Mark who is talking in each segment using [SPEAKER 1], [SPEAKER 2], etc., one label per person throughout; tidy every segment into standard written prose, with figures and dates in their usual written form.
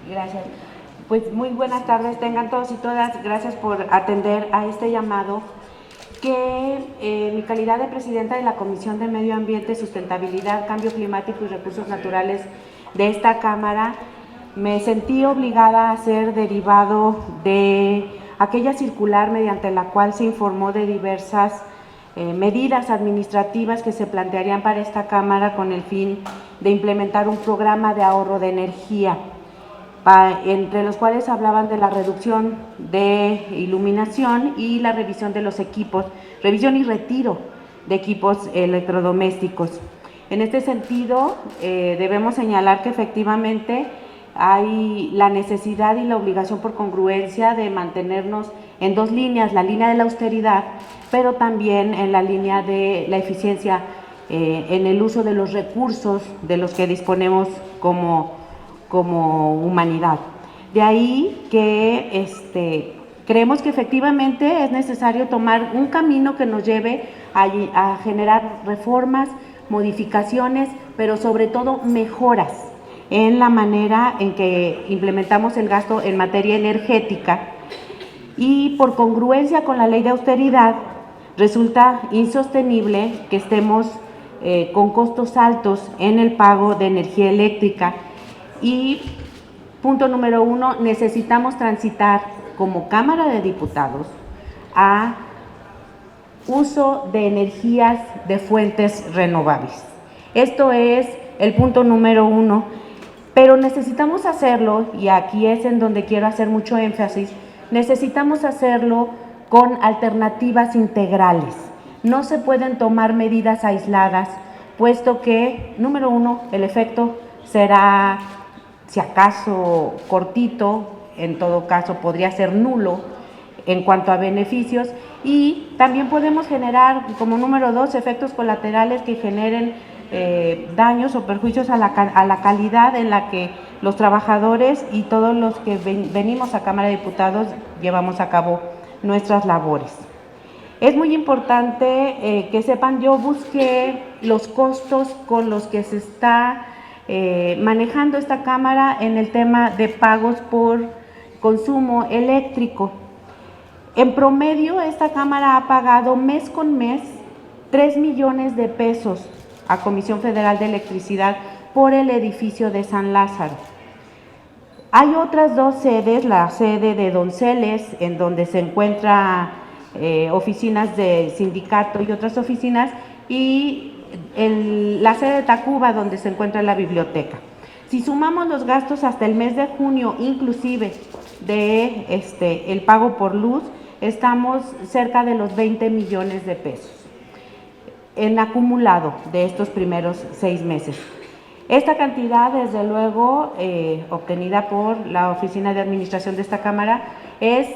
[SPEAKER 1] Gracias. Pues muy buenas tardes tengan todos y todas. Gracias por atender a este llamado que en mi calidad de presidenta de la Comisión de Medio Ambiente, Sustentabilidad, Cambio Climático y Recursos Naturales de esta Cámara, me sentí obligada a hacer derivado de aquella circular mediante la cual se informó de diversas medidas administrativas que se plantearían para esta Cámara con el fin de implementar un programa de ahorro de energía, entre los cuales hablaban de la reducción de iluminación y la revisión de los equipos, revisión y retiro de equipos electrodomésticos. En este sentido, debemos señalar que efectivamente hay la necesidad y la obligación por congruencia de mantenernos en dos líneas, la línea de la austeridad, pero también en la línea de la eficiencia en el uso de los recursos de los que disponemos como humanidad. De ahí que creemos que efectivamente es necesario tomar un camino que nos lleve a generar reformas, modificaciones, pero sobre todo mejoras en la manera en que implementamos el gasto en materia energética, y por congruencia con la ley de austeridad resulta insostenible que estemos con costos altos en el pago de energía eléctrica. Y punto número 1, necesitamos transitar como Cámara de Diputados a uso de energías de fuentes renovables. Esto es el punto número 1, pero necesitamos hacerlo, y aquí es en donde quiero hacer mucho énfasis, necesitamos hacerlo con alternativas integrales. No se pueden tomar medidas aisladas, puesto que, número 1, el efecto será, si acaso, cortito, en todo caso podría ser nulo en cuanto a beneficios, y también podemos generar, como número 2, efectos colaterales que generen daños o perjuicios a la calidad en la que los trabajadores y todos los que venimos a Cámara de Diputados llevamos a cabo nuestras labores. Es muy importante que sepan, yo busqué los costos con los que se está manejando esta Cámara en el tema de pagos por consumo eléctrico. En promedio, esta Cámara ha pagado mes con mes 3 millones de pesos a Comisión Federal de Electricidad por el edificio de San Lázaro. Hay otras dos sedes, la sede de Donceles, en donde se encuentran oficinas de sindicato y otras oficinas, y la sede de Tacuba, donde se encuentra la biblioteca. Si sumamos los gastos hasta el mes de junio, inclusive de el pago por luz, estamos cerca de los 20 millones de pesos en acumulado de estos primeros 6 meses. Esta cantidad, desde luego, obtenida por la Oficina de Administración de esta Cámara, es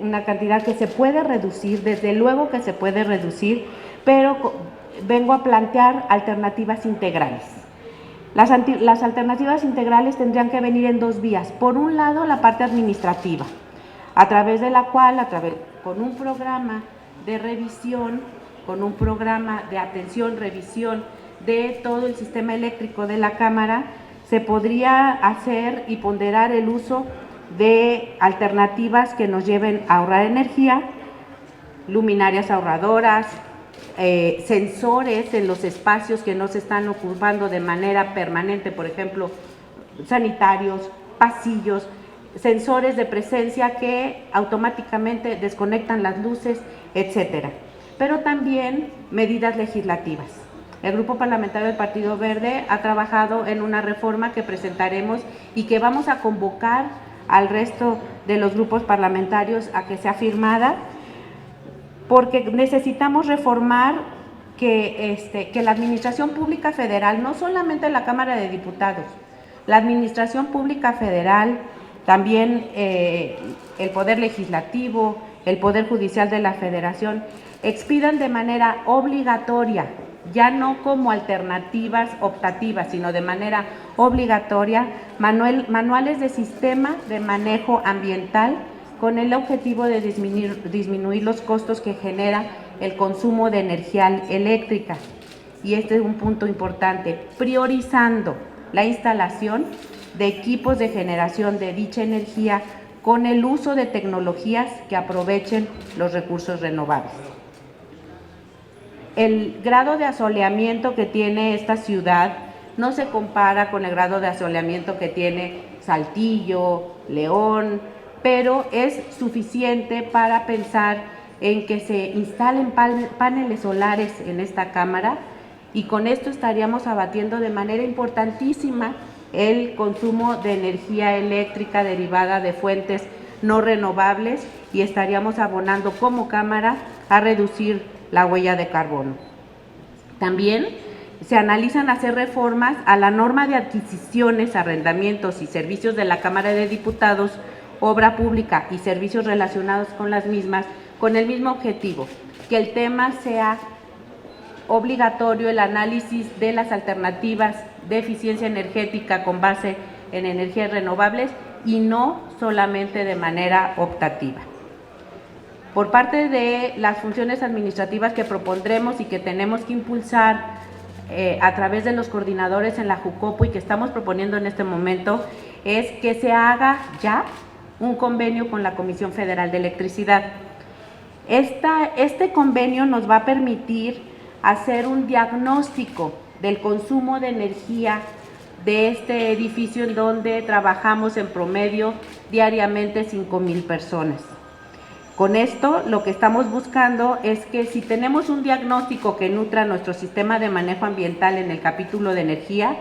[SPEAKER 1] una cantidad que se puede reducir, desde luego que se puede reducir, pero vengo a plantear alternativas integrales. Las alternativas integrales tendrían que venir en dos vías. Por un lado, la parte administrativa, a través de la cual, con un programa de revisión, con un programa de atención, revisión de todo el sistema eléctrico de la Cámara, se podría hacer y ponderar el uso de alternativas que nos lleven a ahorrar energía, luminarias ahorradoras, sensores en los espacios que no se están ocupando de manera permanente, por ejemplo, sanitarios, pasillos, sensores de presencia que automáticamente desconectan las luces, etcétera. Pero también medidas legislativas. El Grupo Parlamentario del Partido Verde ha trabajado en una reforma que presentaremos y que vamos a convocar al resto de los grupos parlamentarios a que sea firmada, porque necesitamos reformar que la Administración Pública Federal, no solamente la Cámara de Diputados, la Administración Pública Federal, también el Poder Legislativo, el Poder Judicial de la Federación, expidan de manera obligatoria, ya no como alternativas optativas, sino de manera obligatoria, manuales de sistema de manejo ambiental con el objetivo de disminuir los costos que genera el consumo de energía eléctrica. Y este es un punto importante, priorizando la instalación de equipos de generación de dicha energía con el uso de tecnologías que aprovechen los recursos renovables. El grado de asoleamiento que tiene esta ciudad no se compara con el grado de asoleamiento que tiene Saltillo, León, pero es suficiente para pensar en que se instalen paneles solares en esta Cámara, y con esto estaríamos abatiendo de manera importantísima el consumo de energía eléctrica derivada de fuentes no renovables, y estaríamos abonando como Cámara a reducir la huella de carbono. También se analizan hacer reformas a la norma de adquisiciones, arrendamientos y servicios de la Cámara de Diputados, obra pública y servicios relacionados con las mismas, con el mismo objetivo, que el tema sea obligatorio el análisis de las alternativas de eficiencia energética con base en energías renovables y no solamente de manera optativa. Por parte de las funciones administrativas que propondremos y que tenemos que impulsar a través de los coordinadores en la Jucopo y que estamos proponiendo en este momento, es que se haga ya un convenio con la Comisión Federal de Electricidad. Este convenio nos va a permitir hacer un diagnóstico del consumo de energía de este edificio en donde trabajamos en promedio diariamente 5,000 personas. Con esto lo que estamos buscando es que si tenemos un diagnóstico que nutra nuestro sistema de manejo ambiental en el capítulo de energía,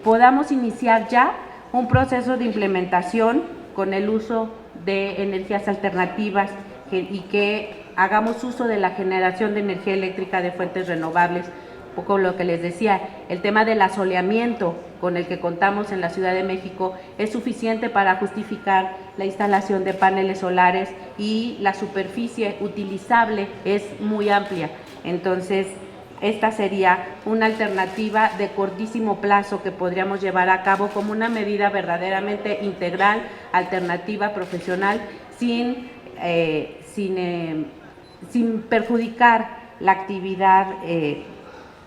[SPEAKER 1] podamos iniciar ya un proceso de implementación con el uso de energías alternativas y que hagamos uso de la generación de energía eléctrica de fuentes renovables. Un poco lo que les decía, el tema del asoleamiento con el que contamos en la Ciudad de México es suficiente para justificar la instalación de paneles solares y la superficie utilizable es muy amplia. Entonces, esta sería una alternativa de cortísimo plazo que podríamos llevar a cabo como una medida verdaderamente integral, alternativa, profesional, sin perjudicar la actividad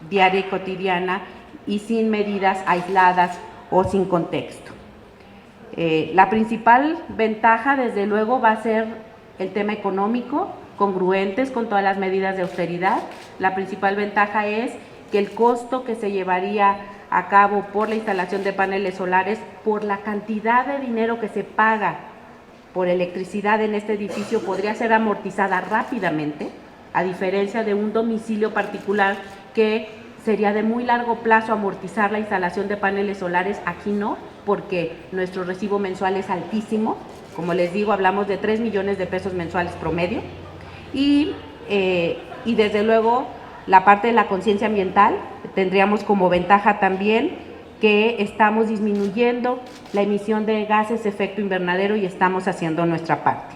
[SPEAKER 1] diaria y cotidiana y sin medidas aisladas o sin contexto. La principal ventaja, desde luego, va a ser el tema económico, congruentes con todas las medidas de austeridad. La principal ventaja es que el costo que se llevaría a cabo por la instalación de paneles solares, por la cantidad de dinero que se paga por electricidad en este edificio, podría ser amortizada rápidamente, a diferencia de un domicilio particular que sería de muy largo plazo amortizar la instalación de paneles solares. Aquí no, porque nuestro recibo mensual es altísimo. Como les digo, hablamos de 3 millones de pesos mensuales promedio. Y desde luego la parte de la conciencia ambiental tendríamos como ventaja también que estamos disminuyendo la emisión de gases de efecto invernadero y estamos haciendo nuestra parte.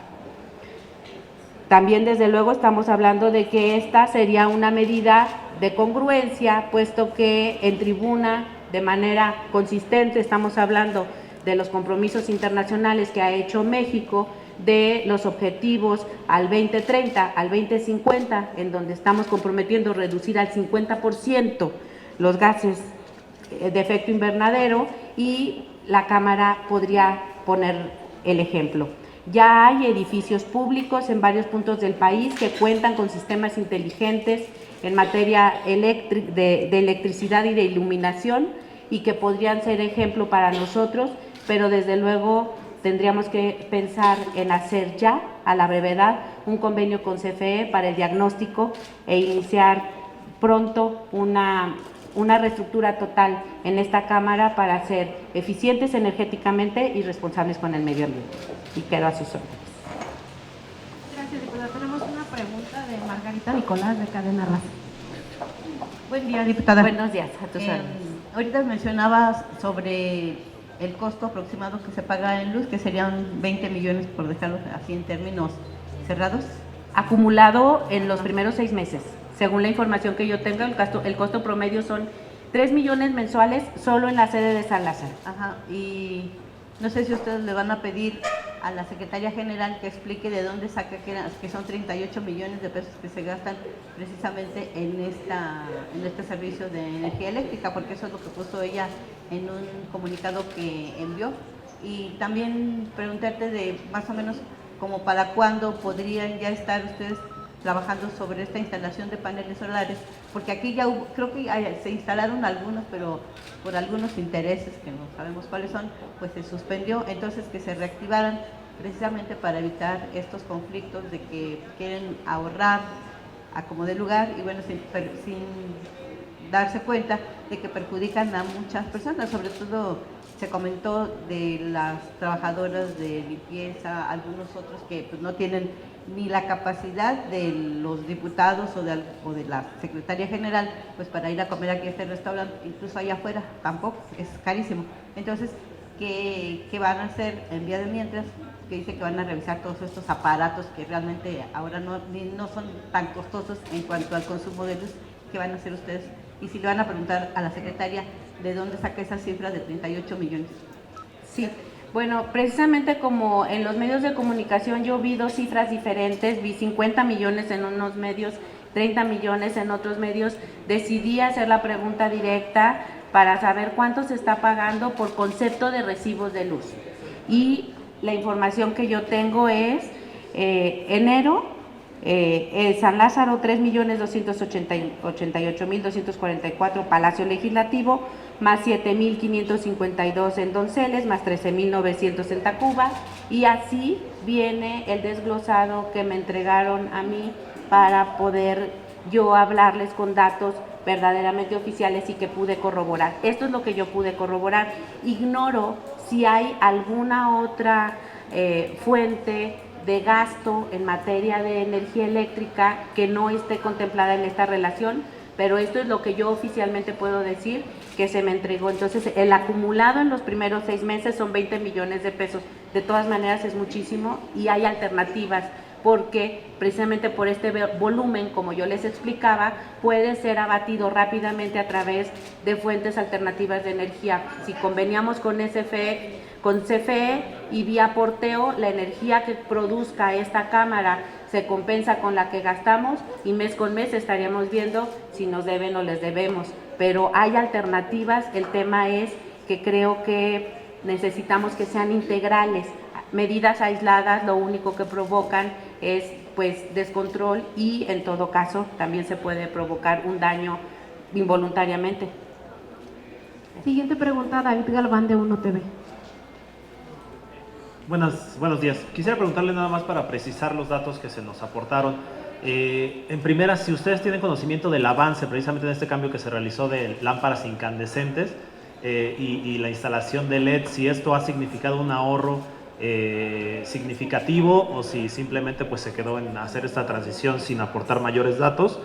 [SPEAKER 1] También, desde luego, estamos hablando de que esta sería una medida de congruencia, puesto que en tribuna, de manera consistente, estamos hablando de los compromisos internacionales que ha hecho México, de los objetivos al 2030, al 2050, en donde estamos comprometiendo reducir al 50% los gases de efecto invernadero, y la Cámara podría poner el ejemplo. Ya hay edificios públicos en varios puntos del país que cuentan con sistemas inteligentes en materia de electricidad y de iluminación y que podrían ser ejemplo para nosotros, pero desde luego tendríamos que pensar en hacer ya, a la brevedad, un convenio con CFE para el diagnóstico e iniciar pronto una reestructura total en esta Cámara para ser eficientes energéticamente y responsables con el medio ambiente. Y quedo a sus órdenes.
[SPEAKER 2] Gracias, diputada. Tenemos una pregunta de Margarita Nicolás, de Cadena Raza. Buen día, diputada.
[SPEAKER 1] Buenos días, a tus órdenes.
[SPEAKER 2] Ahorita mencionabas sobre el costo aproximado que se paga en luz, que serían 20 millones, por dejarlo así en términos cerrados.
[SPEAKER 1] Acumulado en los primeros 6 meses. Según la información que yo tengo, el costo promedio son 3 millones mensuales solo en la sede de San Lázaro.
[SPEAKER 2] Ajá, y no sé si ustedes le van a pedir a la Secretaría General que explique de dónde saca que son 38 millones de pesos que se gastan precisamente en este servicio de energía eléctrica, porque eso es lo que puso ella en un comunicado que envió. Y también preguntarte de más o menos como para cuándo podrían ya estar ustedes trabajando sobre esta instalación de paneles solares, porque aquí ya hubo, creo que se instalaron algunos, pero por algunos intereses que no sabemos cuáles son, pues se suspendió, entonces que se reactivaran precisamente para evitar estos conflictos de que quieren ahorrar a como de lugar y bueno, sin darse cuenta de que perjudican a muchas personas, sobre todo se comentó de las trabajadoras de limpieza, algunos otros que pues, no tienen ni la capacidad de los diputados o de la secretaria general pues para ir a comer aquí a este restaurante, incluso allá afuera tampoco, es carísimo. Entonces, ¿qué van a hacer en vía de mientras? Que dice que van a revisar todos estos aparatos que realmente ahora no son tan costosos en cuanto al consumo de luz. ¿Qué van a hacer ustedes? Y si le van a preguntar a la secretaria de dónde saca esa cifra de 38 millones.
[SPEAKER 1] Sí, bueno, precisamente como en los medios de comunicación yo vi dos cifras diferentes, vi 50 millones en unos medios, 30 millones en otros medios, decidí hacer la pregunta directa para saber cuánto se está pagando por concepto de recibos de luz. Y la información que yo tengo es enero, San Lázaro 3.288.244, Palacio Legislativo, más 7.552 en Donceles, más 13.900 en Tacuba, y así viene el desglosado que me entregaron a mí para poder yo hablarles con datos verdaderamente oficiales y que pude corroborar. Esto es lo que yo pude corroborar. Ignoro si hay alguna otra fuente de gasto en materia de energía eléctrica que no esté contemplada en esta relación, pero esto es lo que yo oficialmente puedo decir que se me entregó. Entonces, el acumulado en los primeros 6 meses son 20 millones de pesos. De todas maneras, es muchísimo y hay alternativas, porque precisamente por este volumen, como yo les explicaba, puede ser abatido rápidamente a través de fuentes alternativas de energía. Si conveniamos con CFE y vía porteo, la energía que produzca esta Cámara se compensa con la que gastamos y mes con mes estaríamos viendo si nos deben o les debemos. Pero hay alternativas, el tema es que creo que necesitamos que sean integrales. Medidas aisladas lo único que provocan es pues descontrol y en todo caso también se puede provocar un daño involuntariamente.
[SPEAKER 3] Siguiente pregunta, David Galván de Uno TV.
[SPEAKER 4] Buenos días. Quisiera preguntarle nada más para precisar los datos que se nos aportaron. En primera, si ustedes tienen conocimiento del avance precisamente en este cambio que se realizó de lámparas incandescentes y la instalación de LED, si esto ha significado un ahorro significativo o si simplemente pues se quedó en hacer esta transición sin aportar mayores datos,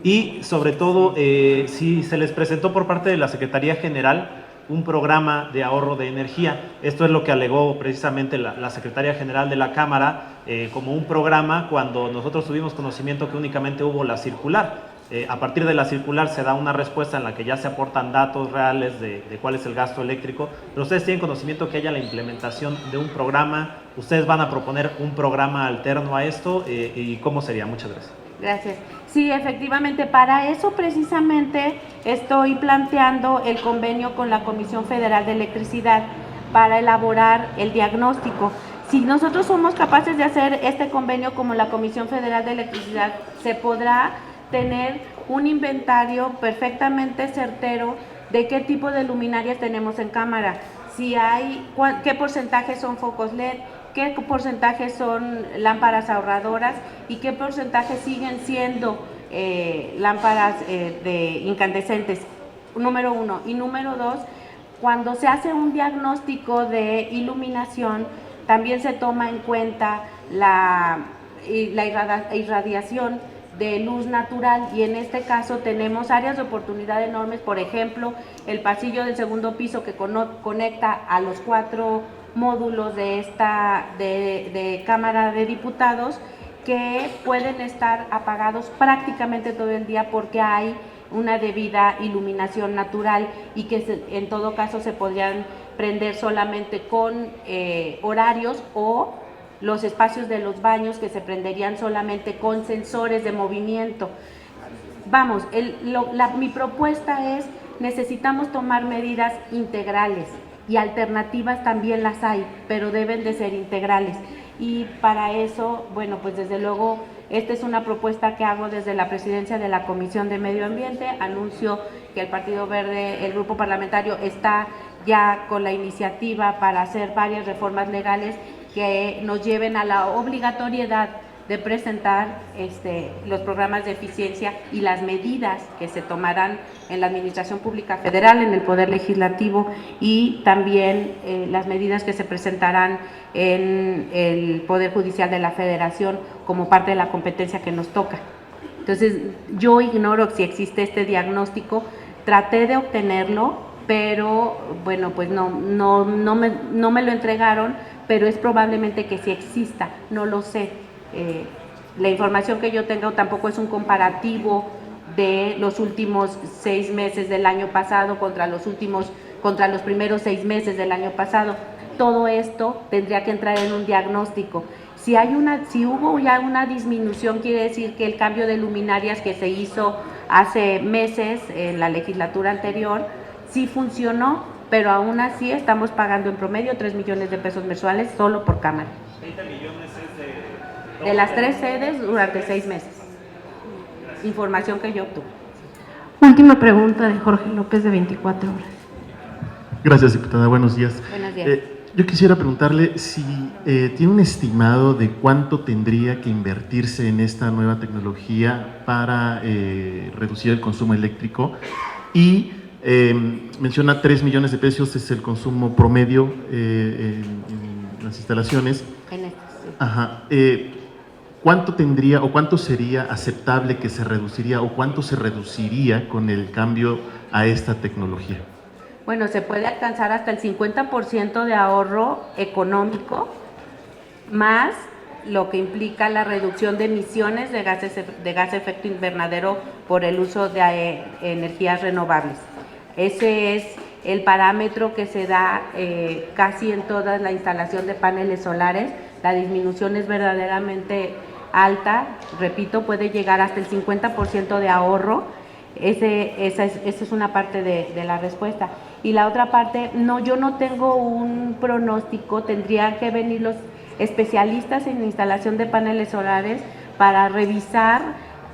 [SPEAKER 4] y sobre todo si se les presentó por parte de la Secretaría General un programa de ahorro de energía. Esto es lo que alegó precisamente la Secretaría General de la Cámara como un programa, cuando nosotros tuvimos conocimiento que únicamente hubo la circular. A partir de la circular se da una respuesta en la que ya se aportan datos reales de cuál es el gasto eléctrico, pero ustedes tienen conocimiento que haya la implementación de un programa. ¿Ustedes van a proponer un programa alterno a esto y cómo sería? Muchas gracias.
[SPEAKER 1] Gracias. Sí, efectivamente, para eso precisamente estoy planteando el convenio con la Comisión Federal de Electricidad para elaborar el diagnóstico. Si nosotros somos capaces de hacer este convenio como la Comisión Federal de Electricidad, se podrá tener un inventario perfectamente certero de qué tipo de luminarias tenemos en cámara, si hay, qué porcentaje son focos LED, qué porcentaje son lámparas ahorradoras y qué porcentaje siguen siendo lámparas de incandescentes, número 1. Y número 2, cuando se hace un diagnóstico de iluminación, también se toma en cuenta la irradiación de luz natural, y en este caso tenemos áreas de oportunidad enormes. Por ejemplo, el pasillo del segundo piso que conecta a los 4 módulos de esta de Cámara de Diputados, que pueden estar apagados prácticamente todo el día porque hay una debida iluminación natural y que en todo caso se podrían prender solamente con horarios, o los espacios de los baños que se prenderían solamente con sensores de movimiento. Vamos, mi propuesta es necesitamos tomar medidas integrales y alternativas también las hay, pero deben de ser integrales. Y para eso, bueno, pues desde luego, esta es una propuesta que hago desde la presidencia de la Comisión de Medio Ambiente. Anuncio que el Partido Verde, el grupo parlamentario, está ya con la iniciativa para hacer varias reformas legales que nos lleven a la obligatoriedad de presentar los programas de eficiencia y las medidas que se tomarán en la Administración Pública Federal, en el Poder Legislativo, y también las medidas que se presentarán en el Poder Judicial de la Federación como parte de la competencia que nos toca. Entonces, yo ignoro si existe este diagnóstico, traté de obtenerlo, pero bueno, pues no me lo entregaron, pero es probablemente que sí exista, no lo sé. La información que yo tengo tampoco es un comparativo de los últimos 6 meses del año pasado contra los primeros 6 meses del año pasado. Todo esto tendría que entrar en un diagnóstico. Si hubo ya una disminución, quiere decir que el cambio de luminarias que se hizo hace meses en la legislatura anterior sí funcionó, pero aún así estamos pagando en promedio 3 millones de pesos mensuales solo por cámara.
[SPEAKER 4] 20 millones es
[SPEAKER 1] de las 3 sedes durante 6 meses. Información que yo obtuve.
[SPEAKER 3] Última pregunta de Jorge López, de 24 horas.
[SPEAKER 5] Gracias, diputada. Buenos días.
[SPEAKER 1] Buenos días.
[SPEAKER 5] Yo quisiera preguntarle si tiene un estimado de cuánto tendría que invertirse en esta nueva tecnología para reducir el consumo eléctrico, y menciona 3 millones de pesos es el consumo promedio en las instalaciones.
[SPEAKER 1] En esto, sí.
[SPEAKER 5] Ajá. ¿Cuánto tendría o cuánto sería aceptable que se reduciría o cuánto se reduciría con el cambio a esta tecnología?
[SPEAKER 1] Bueno, se puede alcanzar hasta el 50% de ahorro económico, más lo que implica la reducción de emisiones de gas de efecto invernadero por el uso de energías renovables. Ese es el parámetro que se da casi en toda la instalación de paneles solares. La disminución es verdaderamente alta, repito, puede llegar hasta el 50% de ahorro. Esa es una parte de la respuesta. Y la otra parte, yo no tengo un pronóstico, tendrían que venir los especialistas en instalación de paneles solares para revisar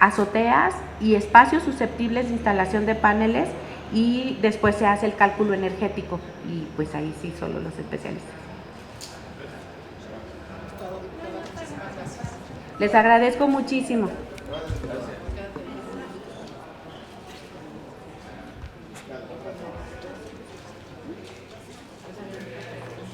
[SPEAKER 1] azoteas y espacios susceptibles de instalación de paneles, y después se hace el cálculo energético, y pues ahí sí solo los especialistas. Les agradezco muchísimo.